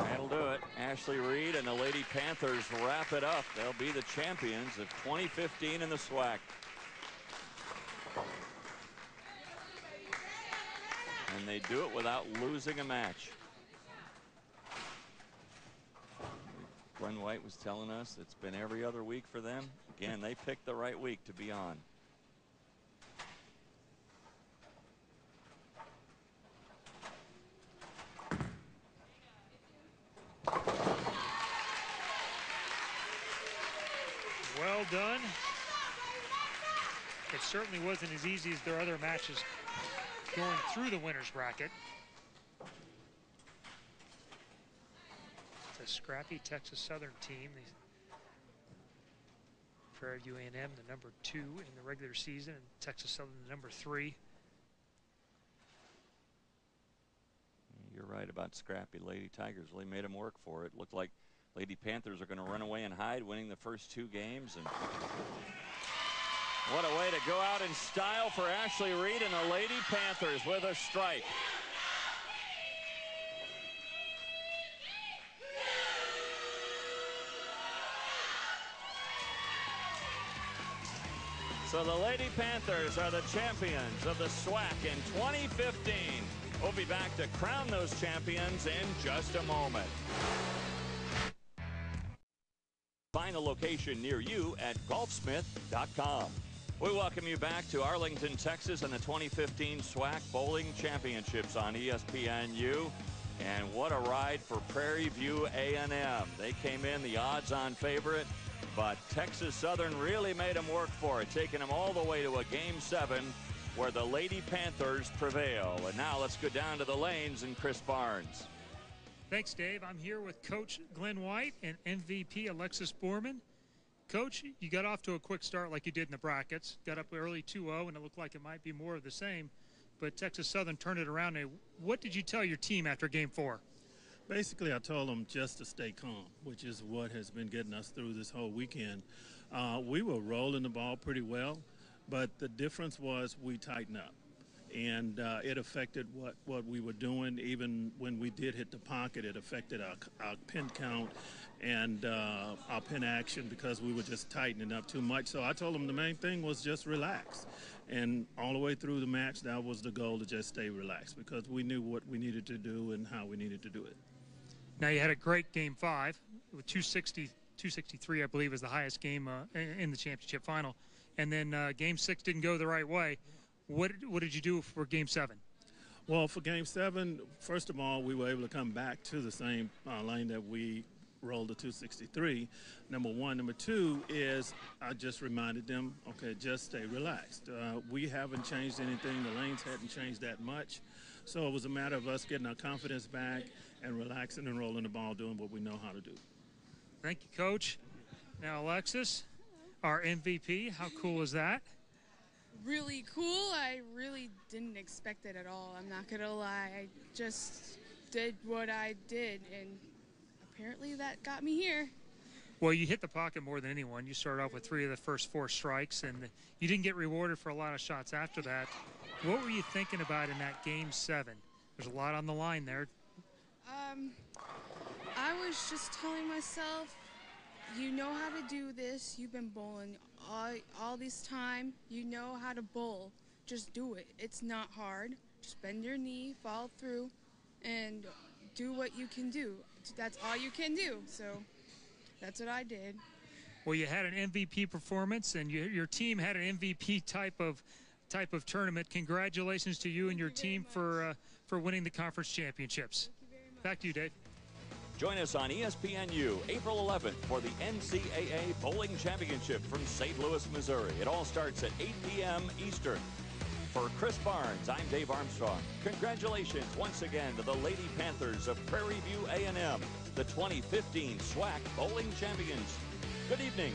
That'll do it. Ashley Reed and the Lady Panthers wrap it up. They'll be the champions of 2015 in the SWAC. And they do it without losing a match. Glenn White was telling us it's been every other week for them. Again, they picked the right week to be on. Well done. It certainly wasn't as easy as their other matches going through the winner's bracket. It's a scrappy Texas Southern team. Prairie View A&M, the #2 in the regular season, and Texas Southern, the #3. right about scrappy Lady Tigers. Well, they made them work for it. Looked like Lady Panthers are going to run away and hide, winning the first 2 games. And what a way to go out in style for Ashley Reed and the Lady Panthers with a strike. So the Lady Panthers are the champions of the SWAC in 2015. We'll be back to crown those champions in just a moment. Find a location near you at golfsmith.com. We welcome you back to Arlington, Texas, and the 2015 SWAC Bowling Championships on ESPNU. And what a ride for Prairie View A&M. They came in the odds-on favorite, but Texas Southern really made them work for it, taking them all the way to a Game 7 where the Lady Panthers prevail. And now let's go down to the lanes and Chris Barnes. Thanks, Dave. I'm here with Coach Glenn White and MVP Alexis Borman. Coach, you got off to a quick start like you did in the brackets. Got up early 2-0, and it looked like it might be more of the same. But Texas Southern turned it around. And what did you tell your team after Game 4? Basically, I told them just to stay calm, which is what has been getting us through this whole weekend. We were rolling the ball pretty well, but the difference was we tightened up. And it affected what we were doing. Even when we did hit the pocket, it affected our pin count and our pin action because we were just tightening up too much. So I told them the main thing was just relax. And all the way through the match, that was the goal, to just stay relaxed, because we knew what we needed to do and how we needed to do it. Now, you had a great Game 5 with 263, I believe, is the highest game in the championship final. And then Game 6 didn't go the right way. What did you do for Game 7? Well, for Game 7, first of all, we were able to come back to the same lane that we rolled the 263, number one. Number two is I just reminded them, okay, just stay relaxed. We haven't changed anything. The lanes hadn't changed that much. So it was a matter of us getting our confidence back and relaxing and rolling the ball, doing what we know how to do. Thank you, Coach. Now, Alexis, our MVP, how cool is that? Really cool. I really didn't expect it at all. I'm not gonna lie. I just did what I did, and apparently that got me here. Well, you hit the pocket more than anyone. You started off with 3 of the first 4 strikes, and you didn't get rewarded for a lot of shots after that. What were you thinking about in that Game 7? There's a lot on the line there. I was just telling myself, you know how to do this. You've been bowling all this time. You know how to bowl. Just do it. It's not hard. Just bend your knee, follow through, and do what you can do. That's all you can do. So that's what I did. Well, you had an MVP performance, and your team had an MVP type of tournament. Congratulations to you and your team for winning the conference championships. Back to you, Dave. Join us on ESPNU April 11th for the NCAA Bowling Championship from St. Louis, Missouri. It all starts at 8 p.m. Eastern. For Chris Barnes, I'm Dave Armstrong. Congratulations once again to the Lady Panthers of Prairie View A&M, the 2015 SWAC Bowling Champions. Good evening.